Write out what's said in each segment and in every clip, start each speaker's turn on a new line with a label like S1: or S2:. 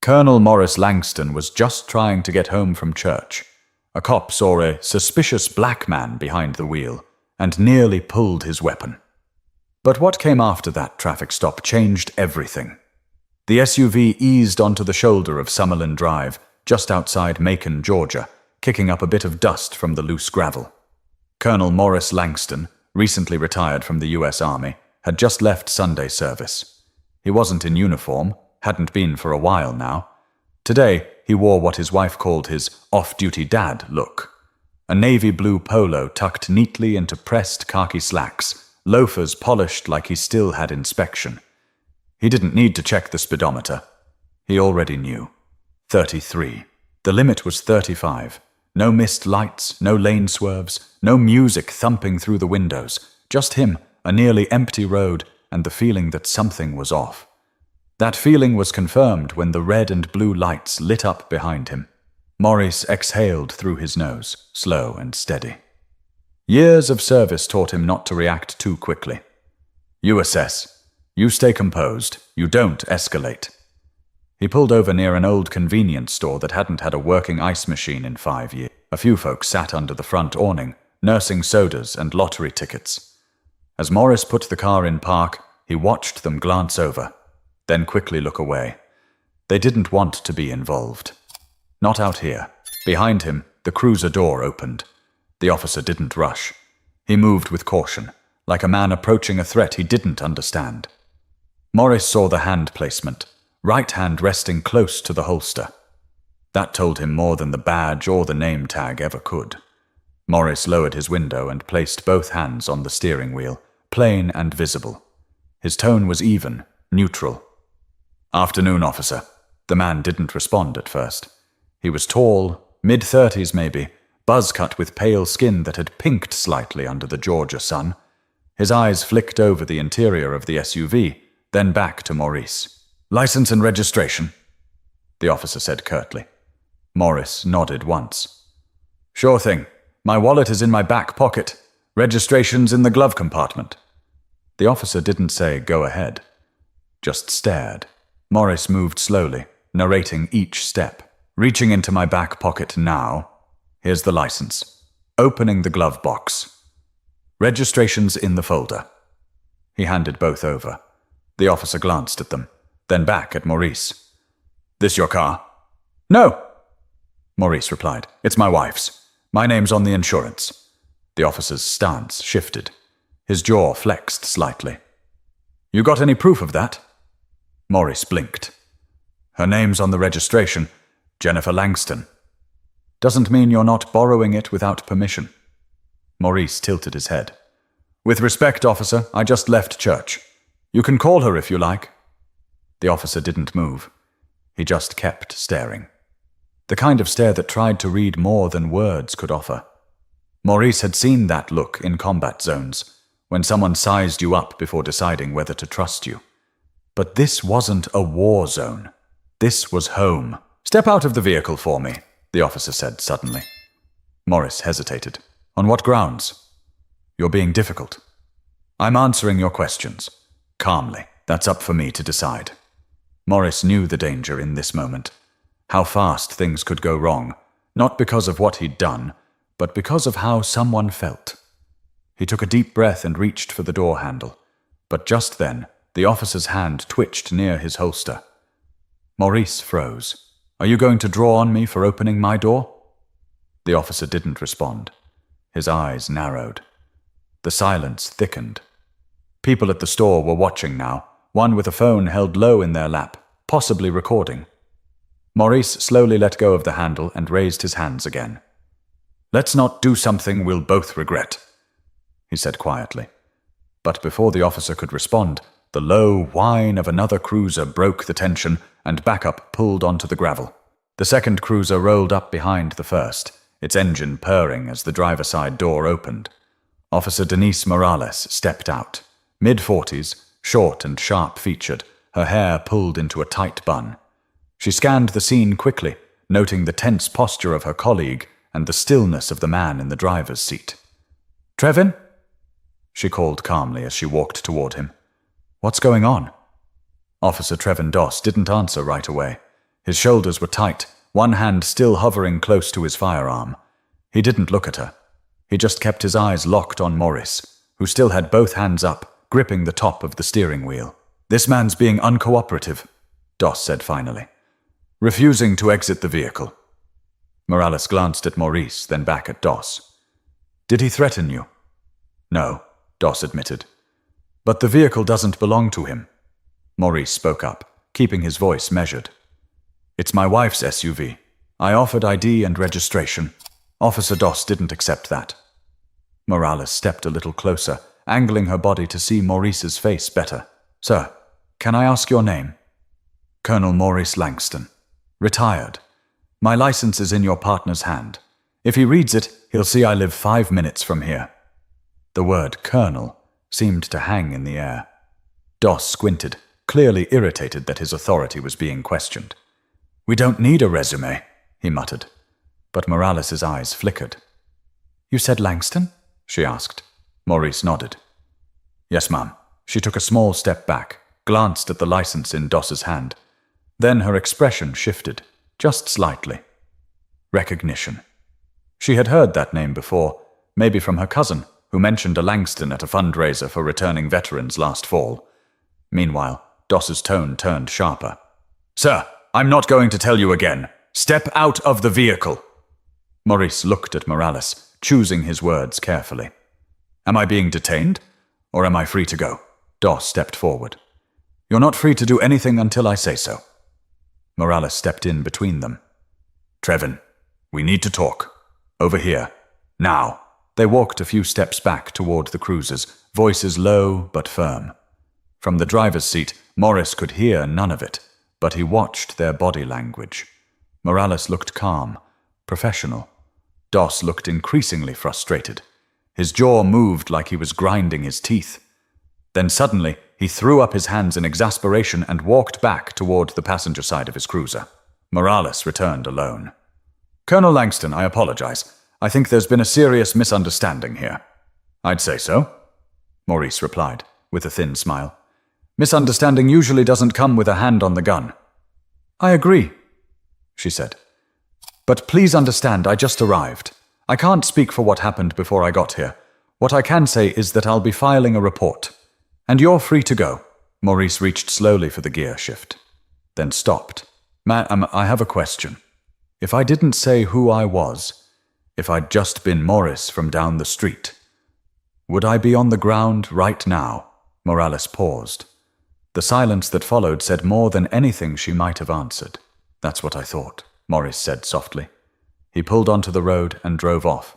S1: Colonel Maurice Langston was just trying to get home from church. A cop saw a suspicious black man behind the wheel and nearly pulled his weapon. But what came after that traffic stop changed everything. The SUV eased onto the shoulder of Summerlin Drive, just outside Macon, Georgia, kicking up a bit of dust from the loose gravel. Colonel Maurice Langston, recently retired from the U.S. Army, had just left Sunday service. He wasn't in uniform, hadn't been for a while now. Today, he wore what his wife called his off-duty dad look. A navy blue polo tucked neatly into pressed khaki slacks, loafers polished like he still had inspection. He didn't need to check the speedometer. He already knew. 33. The limit was 35. No missed lights, no lane swerves, no music thumping through the windows. Just him, a nearly empty road, and the feeling that something was off. That feeling was confirmed when the red and blue lights lit up behind him. Maurice exhaled through his nose, slow and steady. Years of service taught him not to react too quickly. You assess. You stay composed. You don't escalate. He pulled over near an old convenience store that hadn't had a working ice machine in 5 years. A few folks sat under the front awning, nursing sodas and lottery tickets. As Maurice put the car in park, he watched them glance over, then quickly look away. They didn't want to be involved. Not out here. Behind him, the cruiser door opened. The officer didn't rush. He moved with caution, like a man approaching a threat he didn't understand. Maurice saw the hand placement, right hand resting close to the holster. That told him more than the badge or the name tag ever could. Maurice lowered his window and placed both hands on the steering wheel, plain and visible. His tone was even, neutral. Afternoon, officer. The man didn't respond at first. He was tall, mid-30s maybe, buzz-cut with pale skin that had pinked slightly under the Georgia sun. His eyes flicked over the interior of the SUV, then back to Maurice. License and registration, the officer said curtly. Maurice nodded once. Sure thing. My wallet is in my back pocket. Registration's in the glove compartment. The officer didn't say go ahead, just stared. Maurice moved slowly, narrating each step. Reaching into my back pocket now. Here's the license. Opening the glove box. Registration's in the folder. He handed both over. The officer glanced at them, then back at Maurice. This your car? No, Maurice replied. It's my wife's. My name's on the insurance. The officer's stance shifted. His jaw flexed slightly. You got any proof of that? Maurice blinked. Her name's on the registration. Jennifer Langston. Doesn't mean you're not borrowing it without permission. Maurice tilted his head. With respect, officer, I just left church. You can call her if you like. The officer didn't move. He just kept staring. The kind of stare that tried to read more than words could offer. Maurice had seen that look in combat zones, when someone sized you up before deciding whether to trust you. But this wasn't a war zone. This was home. Step out of the vehicle for me, the officer said suddenly. Maurice hesitated. On what grounds? You're being difficult. I'm answering your questions. Calmly. That's up for me to decide. Maurice knew the danger in this moment. How fast things could go wrong, not because of what he'd done, but because of how someone felt. He took a deep breath and reached for the door handle. But just then, the officer's hand twitched near his holster. Maurice froze. Are you going to draw on me for opening my door? The officer didn't respond. His eyes narrowed. The silence thickened. People at the store were watching now, one with a phone held low in their lap, possibly recording. Maurice slowly let go of the handle and raised his hands again. Let's not do something we'll both regret, he said quietly. But before the officer could respond, the low whine of another cruiser broke the tension and backup pulled onto the gravel. The second cruiser rolled up behind the first, its engine purring as the driver's side door opened. Officer Denise Morales stepped out. Mid-40s, short and sharp-featured, her hair pulled into a tight bun. She scanned the scene quickly, noting the tense posture of her colleague and the stillness of the man in the driver's seat. "Trevin?" she called calmly as she walked toward him. "What's going on?" Officer Trevin Doss didn't answer right away. His shoulders were tight, one hand still hovering close to his firearm. He didn't look at her. He just kept his eyes locked on Maurice, who still had both hands up, gripping the top of the steering wheel. "This man's being uncooperative," Doss said finally. "Refusing to exit the vehicle." Morales glanced at Maurice, then back at Doss. "Did he threaten you?" "No," Doss admitted. "But the vehicle doesn't belong to him." Maurice spoke up, keeping his voice measured. "It's my wife's SUV. I offered ID and registration. Officer Doss didn't accept that." Morales stepped a little closer, angling her body to see Maurice's face better. "Sir, can I ask your name?" "Colonel Maurice Langston. Retired. My license is in your partner's hand. If he reads it, he'll see I live 5 minutes from here." The word colonel seemed to hang in the air. Doss squinted, clearly irritated that his authority was being questioned. "We don't need a resume," he muttered. But Morales' eyes flickered. "You said Langston?" she asked. Maurice nodded. "Yes, ma'am." She took a small step back, glanced at the license in Doss's hand. Then her expression shifted, just slightly. Recognition. She had heard that name before, maybe from her cousin, who mentioned a Langston at a fundraiser for returning veterans last fall. Meanwhile, Doss's tone turned sharper. "Sir, I'm not going to tell you again. Step out of the vehicle." Maurice looked at Morales, choosing his words carefully. "Am I being detained, or am I free to go?" Doss stepped forward. "You're not free to do anything until I say so." Morales stepped in between them. "Trevin, we need to talk. Over here. Now." They walked a few steps back toward the cruisers, voices low but firm. From the driver's seat, Maurice could hear none of it, but he watched their body language. Morales looked calm, professional. Doss looked increasingly frustrated. His jaw moved like he was grinding his teeth. Then suddenly, he threw up his hands in exasperation and walked back toward the passenger side of his cruiser. Morales returned alone. "Colonel Langston, I apologize. I think there's been a serious misunderstanding here." "I'd say so," Maurice replied, with a thin smile. "Misunderstanding usually doesn't come with a hand on the gun." "I agree," she said. "But please understand, I just arrived. I can't speak for what happened before I got here. What I can say is that I'll be filing a report. And you're free to go." Maurice reached slowly for the gear shift, then stopped. "Ma'am, I have a question. If I didn't say who I was, if I'd just been Maurice from down the street, would I be on the ground right now?" Morales paused. The silence that followed said more than anything she might have answered. "That's what I thought," Maurice said softly. He pulled onto the road and drove off.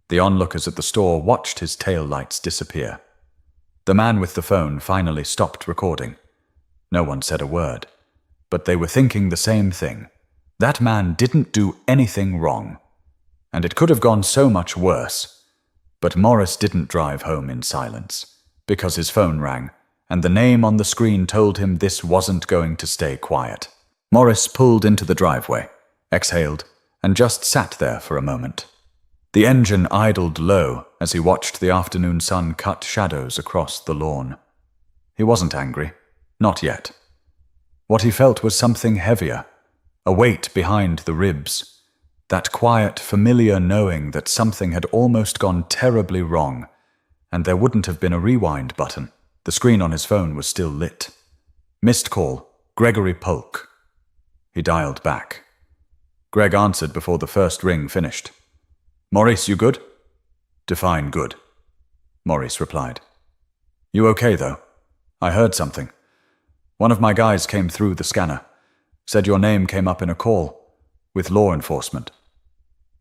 S1: The onlookers at the store watched his tail lights disappear. The man with the phone finally stopped recording. No one said a word, but they were thinking the same thing. That man didn't do anything wrong. And it could have gone so much worse. But Maurice didn't drive home in silence, because his phone rang, and the name on the screen told him this wasn't going to stay quiet. Maurice pulled into the driveway, exhaled, and just sat there for a moment. The engine idled low as he watched the afternoon sun cut shadows across the lawn. He wasn't angry, not yet. What he felt was something heavier, a weight behind the ribs. That quiet, familiar knowing that something had almost gone terribly wrong, and there wouldn't have been a rewind button. The screen on his phone was still lit. Missed call, Gregory Polk. He dialed back. Greg answered before the first ring finished. "Maurice, you good?" "Define good," Maurice replied. "You okay, though? I heard something. One of my guys came through the scanner. Said your name came up in a call. With law enforcement."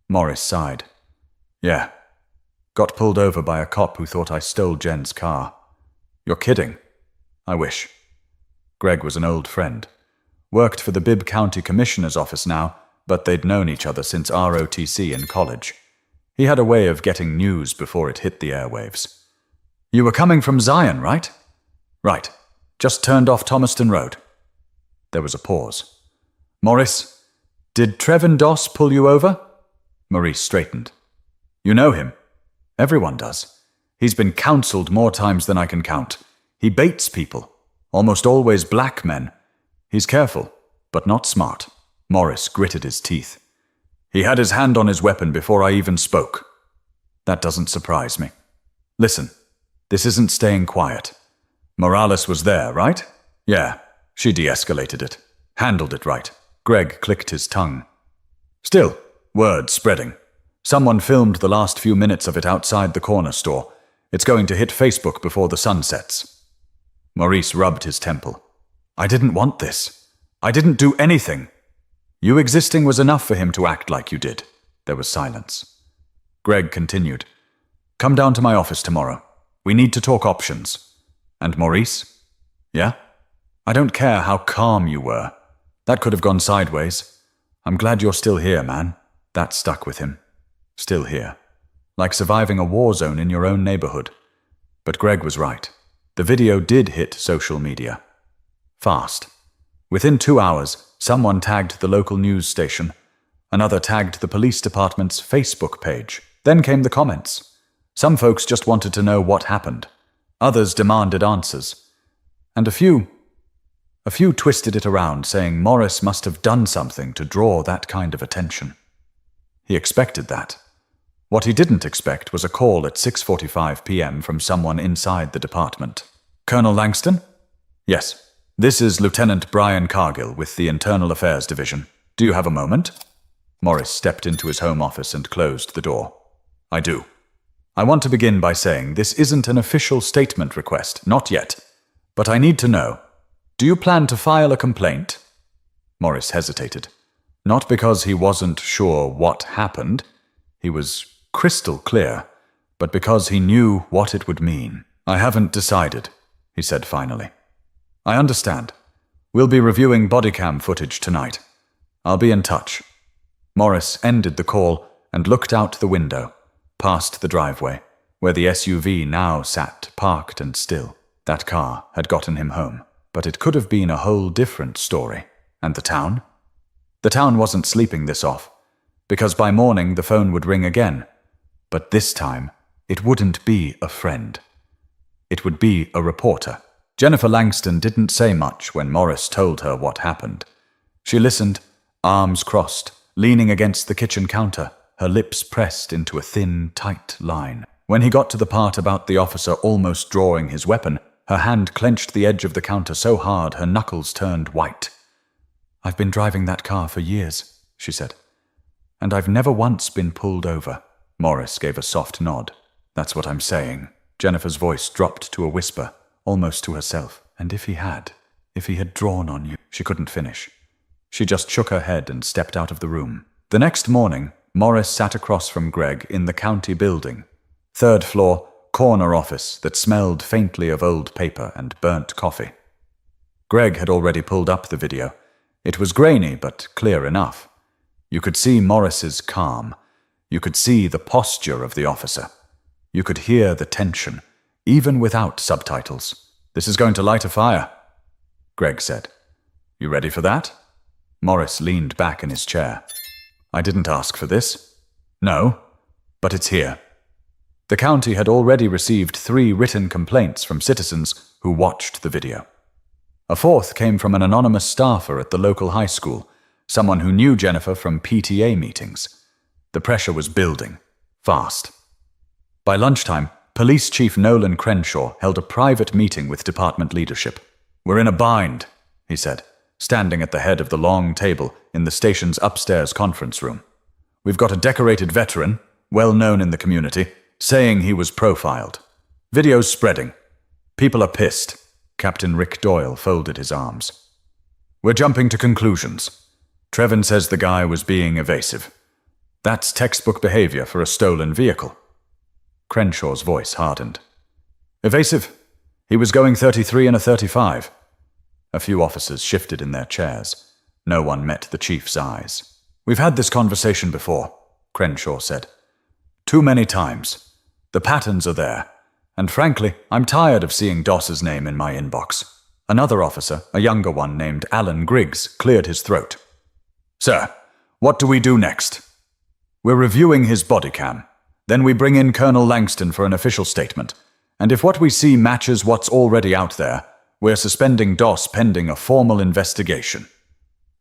S1: Maurice sighed. "Yeah. Got pulled over by a cop who thought I stole Jen's car." "You're kidding." "I wish." Greg was an old friend. Worked for the Bibb County Commissioner's office now, but they'd known each other since ROTC in college. He had a way of getting news before it hit the airwaves. "You were coming from Zion, right?" "Right. Just turned off Thomaston Road." There was a pause. "Maurice, did Trevin Doss pull you over?" Maurice straightened. "You know him. Everyone does. He's been counseled more times than I can count. He baits people, almost always black men. He's careful, but not smart." Maurice gritted his teeth. He had his hand on his weapon before I even spoke. That doesn't surprise me. Listen, this isn't staying quiet. Morales was there, right? Yeah, she de-escalated it. Handled it right. Greg clicked his tongue. Still, word spreading. Someone filmed the last few minutes of it outside the corner store. It's going to hit Facebook before the sun sets. Maurice rubbed his temple. I didn't want this. I didn't do anything. You existing was enough for him to act like you did. There was silence. Greg continued. Come down to my office tomorrow. We need to talk options. And Maurice? Yeah? I don't care how calm you were. That could have gone sideways. I'm glad you're still here, man. That stuck with him. Still here. Like surviving a war zone in your own neighborhood. But Greg was right. The video did hit social media. Fast. Within 2 hours, someone tagged the local news station. Another tagged the police department's Facebook page. Then came the comments. Some folks just wanted to know what happened. Others demanded answers. And a few twisted it around, saying Maurice must have done something to draw that kind of attention. He expected that. What he didn't expect was a call at 6:45 p.m. from someone inside the department. Colonel Langston? Yes. This is Lieutenant Brian Cargill with the Internal Affairs Division. Do you have a moment? Maurice stepped into his home office and closed the door. I do. I want to begin by saying this isn't an official statement request, not yet. But I need to know, do you plan to file a complaint? Maurice hesitated. Not because he wasn't sure what happened. He was crystal clear, but because he knew what it would mean. I haven't decided, he said finally. I understand. We'll be reviewing body cam footage tonight. I'll be in touch. Maurice ended the call and looked out the window, past the driveway, where the SUV now sat parked and still. That car had gotten him home, but it could have been a whole different story. And the town? The town wasn't sleeping this off, because by morning the phone would ring again. But this time, it wouldn't be a friend. It would be a reporter. Jennifer Langston didn't say much when Maurice told her what happened. She listened, arms crossed, leaning against the kitchen counter, her lips pressed into a thin, tight line. When he got to the part about the officer almost drawing his weapon, her hand clenched the edge of the counter so hard her knuckles turned white. I've been driving that car for years, she said, and I've never once been pulled over. Maurice gave a soft nod. That's what I'm saying. Jennifer's voice dropped to a whisper, almost to herself. And if he had drawn on you, she couldn't finish. She just shook her head and stepped out of the room. The next morning, Maurice sat across from Greg in the county building. 3rd floor, corner office that smelled faintly of old paper and burnt coffee. Greg had already pulled up the video. It was grainy, but clear enough. You could see Maurice's calm. You could see the posture of the officer. You could hear the tension, even without subtitles. This is going to light a fire, Greg said. You ready for that? Maurice leaned back in his chair. I didn't ask for this. No, but it's here. The county had already received 3 written complaints from citizens who watched the video. A 4th came from an anonymous staffer at the local high school, someone who knew Jennifer from PTA meetings. The pressure was building, fast. By lunchtime, Police Chief Nolan Crenshaw held a private meeting with department leadership. We're in a bind, he said, standing at the head of the long table in the station's upstairs conference room. We've got a decorated veteran, well known in the community, saying he was profiled. Video's spreading. People are pissed. Captain Rick Doyle folded his arms. We're jumping to conclusions. Trevin says the guy was being evasive. That's textbook behavior for a stolen vehicle. Crenshaw's voice hardened. Evasive? He was going 33 in a 35. A few officers shifted in their chairs. No one met the chief's eyes. We've had this conversation before, Crenshaw said. Too many times. The patterns are there. And frankly, I'm tired of seeing Doss's name in my inbox. Another officer, a younger one named Alan Griggs, cleared his throat. Sir, what do we do next? We're reviewing his body cam. Then we bring in Colonel Langston for an official statement. And if what we see matches what's already out there, we're suspending Doss pending a formal investigation.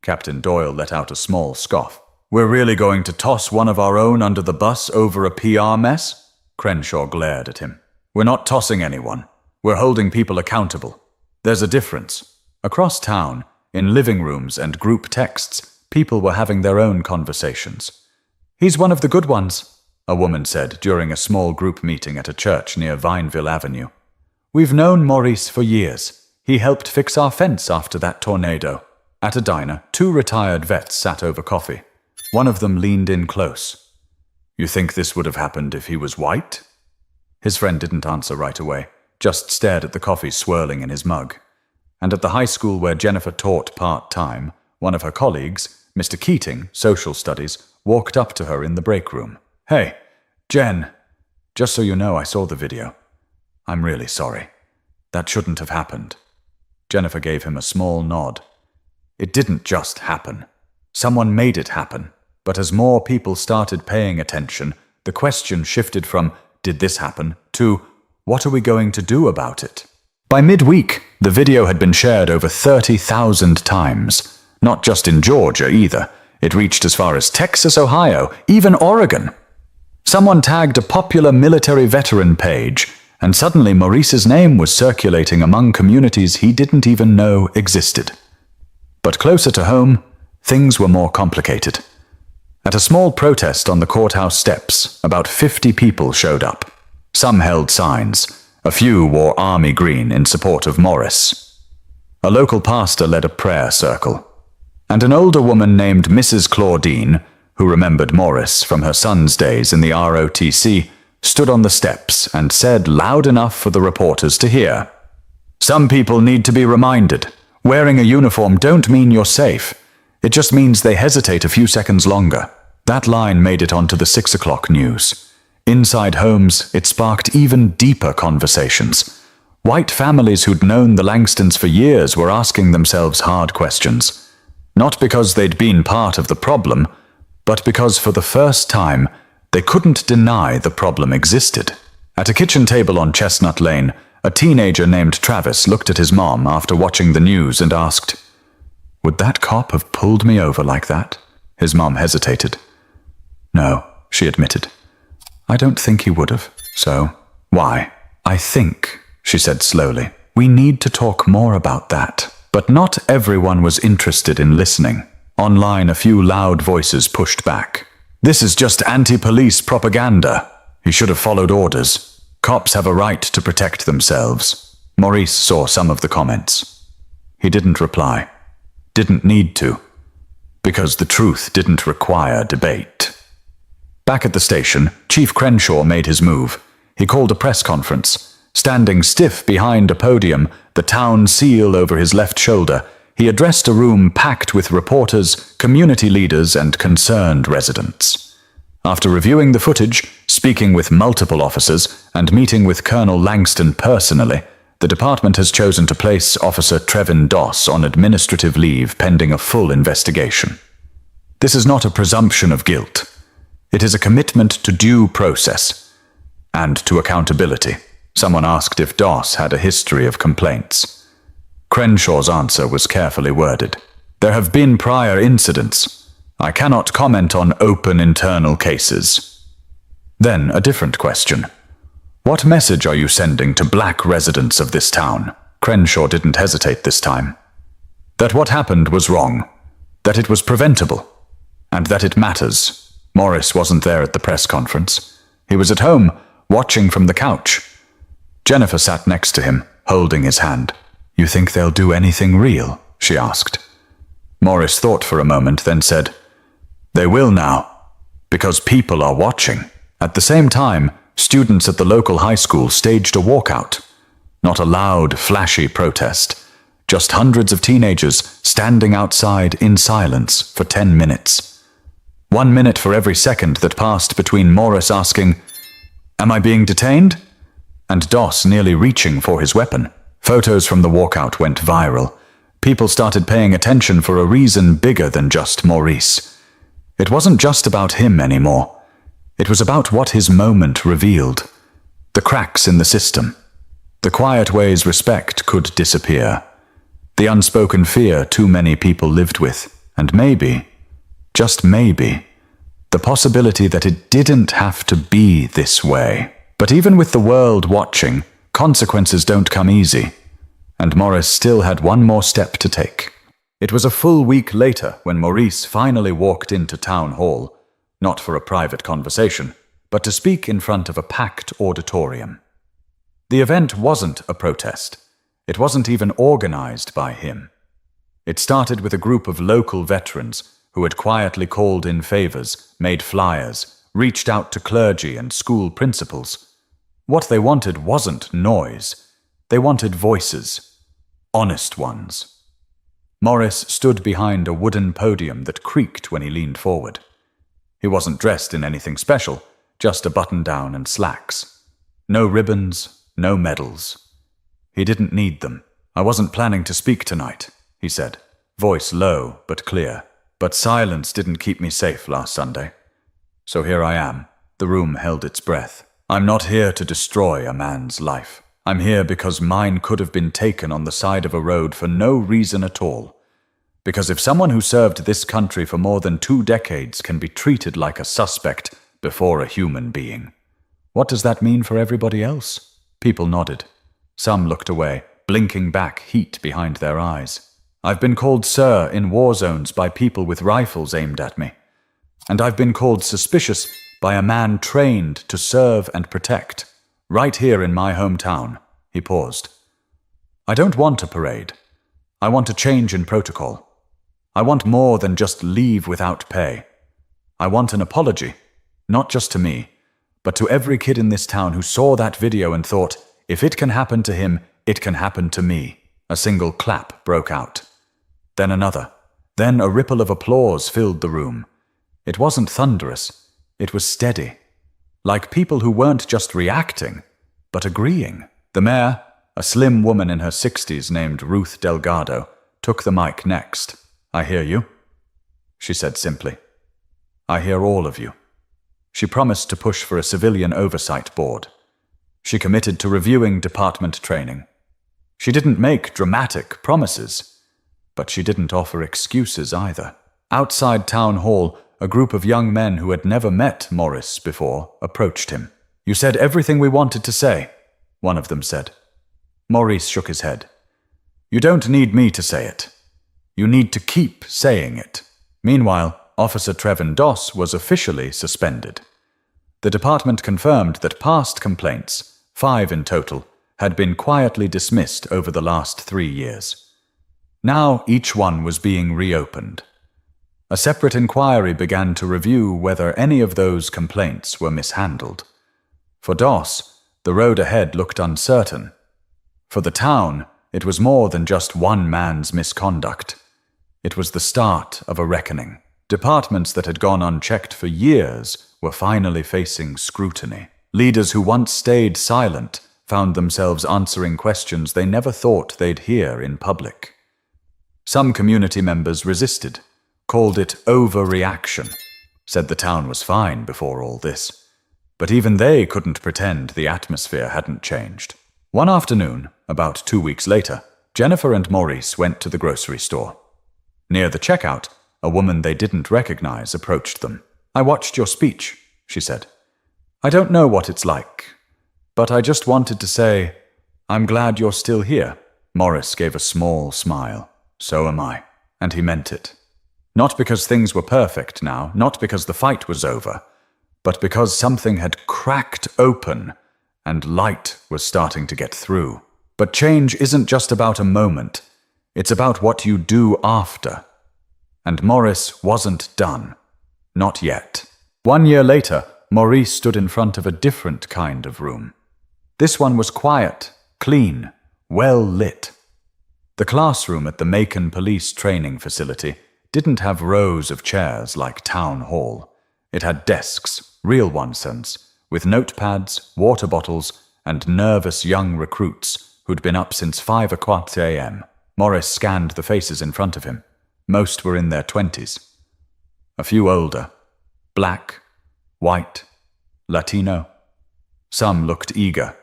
S1: Captain Doyle let out a small scoff. We're really going to toss one of our own under the bus over a PR mess? Crenshaw glared at him. We're not tossing anyone. We're holding people accountable. There's a difference. Across town, in living rooms and group texts, people were having their own conversations. He's one of the good ones, a woman said during a small group meeting at a church near Vineville Avenue. We've known Maurice for years. He helped fix our fence after that tornado. At a diner, 2 retired vets sat over coffee. One of them leaned in close. You think this would have happened if he was white? His friend didn't answer right away, just stared at the coffee swirling in his mug. And at the high school where Jennifer taught part-time, one of her colleagues, Mr. Keating, social studies, walked up to her in the break room. Hey, Jen, just so you know, I saw the video. I'm really sorry. That shouldn't have happened. Jennifer gave him a small nod. It didn't just happen. Someone made it happen. But as more people started paying attention, the question shifted from, did this happen, to, what are we going to do about it? By midweek, the video had been shared over 30,000 times. Not just in Georgia either. It reached as far as Texas, Ohio, even Oregon. Someone tagged a popular military veteran page, and suddenly Maurice's name was circulating among communities he didn't even know existed. But closer to home, things were more complicated. At a small protest on the courthouse steps, about 50 people showed up. Some held signs. A few wore army green in support of Maurice. A local pastor led a prayer circle. And an older woman named Mrs. Claudine, who remembered Maurice from her son's days in the ROTC, stood on the steps and said loud enough for the reporters to hear, "Some people need to be reminded. Wearing a uniform don't mean you're safe. It just means they hesitate a few seconds longer." That line made it onto the 6 o'clock news. Inside homes, it sparked even deeper conversations. White families who'd known the Langstons for years were asking themselves hard questions. Not because they'd been part of the problem, but because for the first time, they couldn't deny the problem existed. At a kitchen table on Chestnut Lane, a teenager named Travis looked at his mom after watching the news and asked, "Would that cop have pulled me over like that?" His mom hesitated. "No," she admitted. "I don't think he would have. So, why?" "I think," she said slowly, "we need to talk more about that." But not everyone was interested in listening. Online, a few loud voices pushed back. "This is just anti-police propaganda. He should have followed orders. Cops have a right to protect themselves." Maurice saw some of the comments. He didn't reply. Didn't need to. Because the truth didn't require debate. Back at the station, Chief Crenshaw made his move. He called a press conference. Standing stiff behind a podium, the town seal over his left shoulder, he addressed a room packed with reporters, community leaders, and concerned residents. After reviewing the footage, speaking with multiple officers, and meeting with Colonel Langston personally, the department has chosen to place Officer Trevin Doss on administrative leave pending a full investigation. This is not a presumption of guilt. It is a commitment to due process and to accountability. Someone asked if Doss had a history of complaints. Crenshaw's answer was carefully worded. "There have been prior incidents. I cannot comment on open internal cases." Then a different question. "What message are you sending to black residents of this town?" Crenshaw didn't hesitate this time. That what happened was wrong. That it was preventable. And that it matters. Maurice wasn't there at the press conference. He was at home, watching from the couch. Jennifer sat next to him, holding his hand. "You think they'll do anything real?" she asked. Maurice thought for a moment, then said, "They will now, because people are watching." At the same time, students at the local high school staged a walkout. Not a loud, flashy protest, just hundreds of teenagers standing outside in silence for 10 minutes. 1 minute for every second that passed between Maurice asking, "Am I being detained?" and Doss nearly reaching for his weapon. Photos from the walkout went viral. People started paying attention for a reason bigger than just Maurice. It wasn't just about him anymore. It was about what his moment revealed. The cracks in the system. The quiet ways respect could disappear. The unspoken fear too many people lived with And maybe, just maybe, the possibility that it didn't have to be this way. But even with the world watching, consequences don't come easy, and Maurice still had one more step to take. It was a full week later when Maurice finally walked into town hall, not for a private conversation, but to speak in front of a packed auditorium. The event wasn't a protest. It wasn't even organized by him. It started with a group of local veterans who had quietly called in favors, made flyers, reached out to clergy and school principals. What they wanted wasn't noise. They wanted voices, honest ones. Maurice stood behind a wooden podium that creaked when he leaned forward. He wasn't dressed in anything special, just a button-down and slacks. No ribbons, no medals. He didn't need them. "I wasn't planning to speak tonight," he said, voice low but clear. "But silence didn't keep me safe last Sunday. So here I am." The room held its breath. "I'm not here to destroy a man's life. I'm here because mine could have been taken on the side of a road for no reason at all. Because if someone who served this country for more than 2 decades can be treated like a suspect before a human being, what does that mean for everybody else?" People nodded. Some looked away, blinking back heat behind their eyes. "I've been called sir in war zones by people with rifles aimed at me. And I've been called suspicious by a man trained to serve and protect, right here in my hometown." He paused. "I don't want a parade. I want a change in protocol. I want more than just leave without pay. I want an apology, not just to me, but to every kid in this town who saw that video and thought, if it can happen to him, it can happen to me." A single clap broke out. Then another. Then a ripple of applause filled the room. It wasn't thunderous. It was steady. Like people who weren't just reacting, but agreeing. The mayor, a slim woman in her 60s named Ruth Delgado, took the mic next. "I hear you," she said simply. "I hear all of you." She promised to push for a civilian oversight board. She committed to reviewing department training. She didn't make dramatic promises, but she didn't offer excuses either. Outside town hall, a group of young men who had never met Maurice before approached him. "You said everything we wanted to say," one of them said. Maurice shook his head. "You don't need me to say it. You need to keep saying it." Meanwhile, Officer Trevin Doss was officially suspended. The department confirmed that past complaints, 5 in total, had been quietly dismissed over the last 3 years. Now each one was being reopened. A separate inquiry began to review whether any of those complaints were mishandled. For Doss, the road ahead looked uncertain. For the town, it was more than just one man's misconduct. It was the start of a reckoning. Departments that had gone unchecked for years were finally facing scrutiny. Leaders who once stayed silent found themselves answering questions they never thought they'd hear in public. Some community members resisted, called it overreaction, said the town was fine before all this. But even they couldn't pretend the atmosphere hadn't changed. One afternoon, about 2 weeks later, Jennifer and Maurice went to the grocery store. Near the checkout, a woman they didn't recognize approached them. "I watched your speech," she said. "I don't know what it's like, but I just wanted to say, I'm glad you're still here." Maurice gave a small smile. "So am I." And he meant it. Not because things were perfect now, not because the fight was over, but because something had cracked open and light was starting to get through. But change isn't just about a moment. It's about what you do after. And Maurice wasn't done. Not yet. 1 year later, Maurice stood in front of a different kind of room. This one was quiet, clean, well lit. The classroom at the Macon Police Training Facility didn't have rows of chairs like Town Hall. It had desks, real ones, with notepads, water bottles, and nervous young recruits who'd been up since 5 o'clock a.m. Maurice scanned the faces in front of him. Most were in their 20s. A few older. Black, white, Latino. Some looked eager.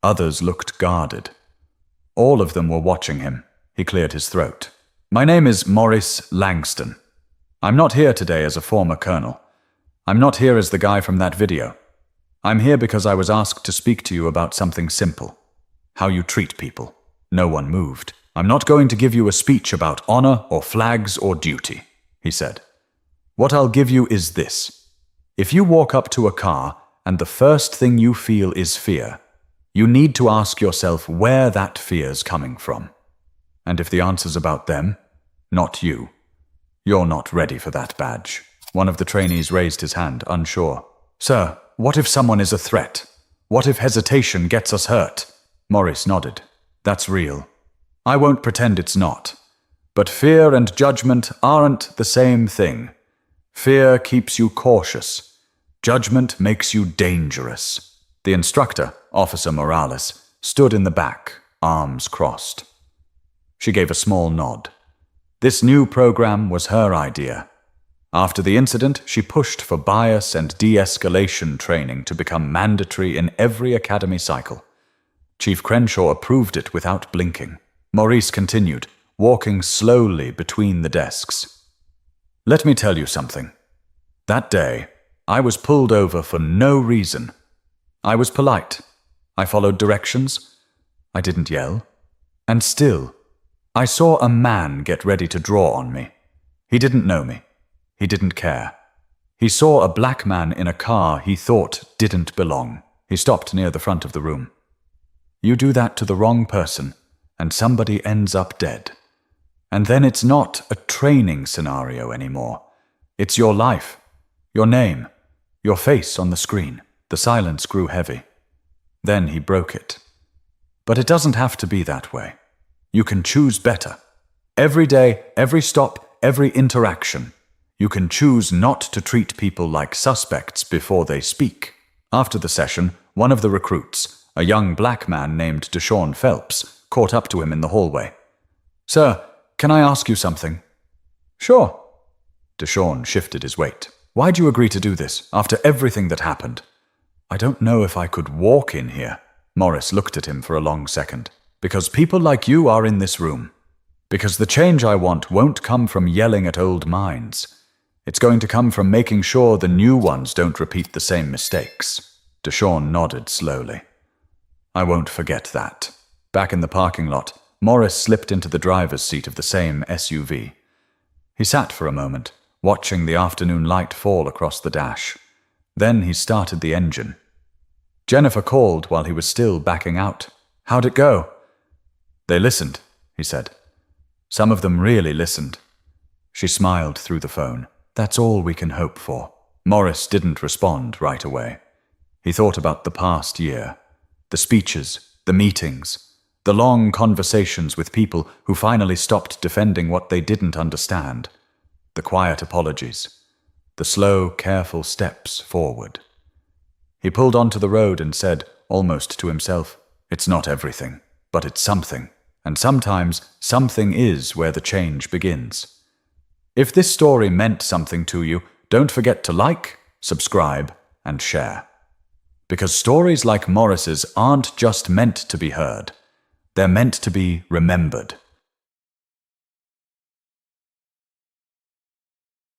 S1: Others looked guarded. All of them were watching him. He cleared his throat. My name is Maurice Langston. I'm not here today as a former colonel. I'm not here as the guy from that video. I'm here because I was asked to speak to you about something simple. How you treat people. No one moved. I'm not going to give you a speech about honor or flags or duty, he said. What I'll give you is this. If you walk up to a car and the first thing you feel is fear, you need to ask yourself where that fear's coming from. And if the answer's about them, not you, you're not ready for that badge. One of the trainees raised his hand, unsure. Sir, what if someone is a threat? What if hesitation gets us hurt? Maurice nodded. That's real. I won't pretend it's not. But fear and judgment aren't the same thing. Fear keeps you cautious. Judgment makes you dangerous. The instructor, Officer Morales, stood in the back, arms crossed. She gave a small nod. This new program was her idea. After the incident, she pushed for bias and de-escalation training to become mandatory in every academy cycle. Chief Crenshaw approved it without blinking. Maurice continued, walking slowly between the desks. Let me tell you something. That day, I was pulled over for no reason. I was polite. I followed directions. I didn't yell. And still, I saw a man get ready to draw on me. He didn't know me. He didn't care. He saw a black man in a car he thought didn't belong. He stopped near the front of the room. You do that to the wrong person, and somebody ends up dead. And then it's not a training scenario anymore. It's your life, your name, your face on the screen. The silence grew heavy. Then he broke it. But it doesn't have to be that way. You can choose better. Every day, every stop, every interaction, you can choose not to treat people like suspects before they speak. After the session, one of the recruits, a young black man named Deshaun Phelps, caught up to him in the hallway. Sir, can I ask you something? Sure. Deshaun shifted his weight. Why'd you agree to do this, after everything that happened? I don't know if I could walk in here. Maurice looked at him for a long second. Because people like you are in this room. Because the change I want won't come from yelling at old minds. It's going to come from making sure the new ones don't repeat the same mistakes. Deshaun nodded slowly. I won't forget that. Back in the parking lot, Maurice slipped into the driver's seat of the same SUV. He sat for a moment, watching the afternoon light fall across the dash. Then he started the engine. Jennifer called while he was still backing out. How'd it go? They listened, he said. Some of them really listened. She smiled through the phone. That's all we can hope for. Maurice didn't respond right away. He thought about the past year. The speeches, the meetings, the long conversations with people who finally stopped defending what they didn't understand. The quiet apologies. The slow, careful steps forward. He pulled onto the road and said, almost to himself, it's not everything, but it's something. And sometimes something is where the change begins. If this story meant something to you, don't forget to like, subscribe, and share. Because stories like Maurice's aren't just meant to be heard. They're meant to be remembered.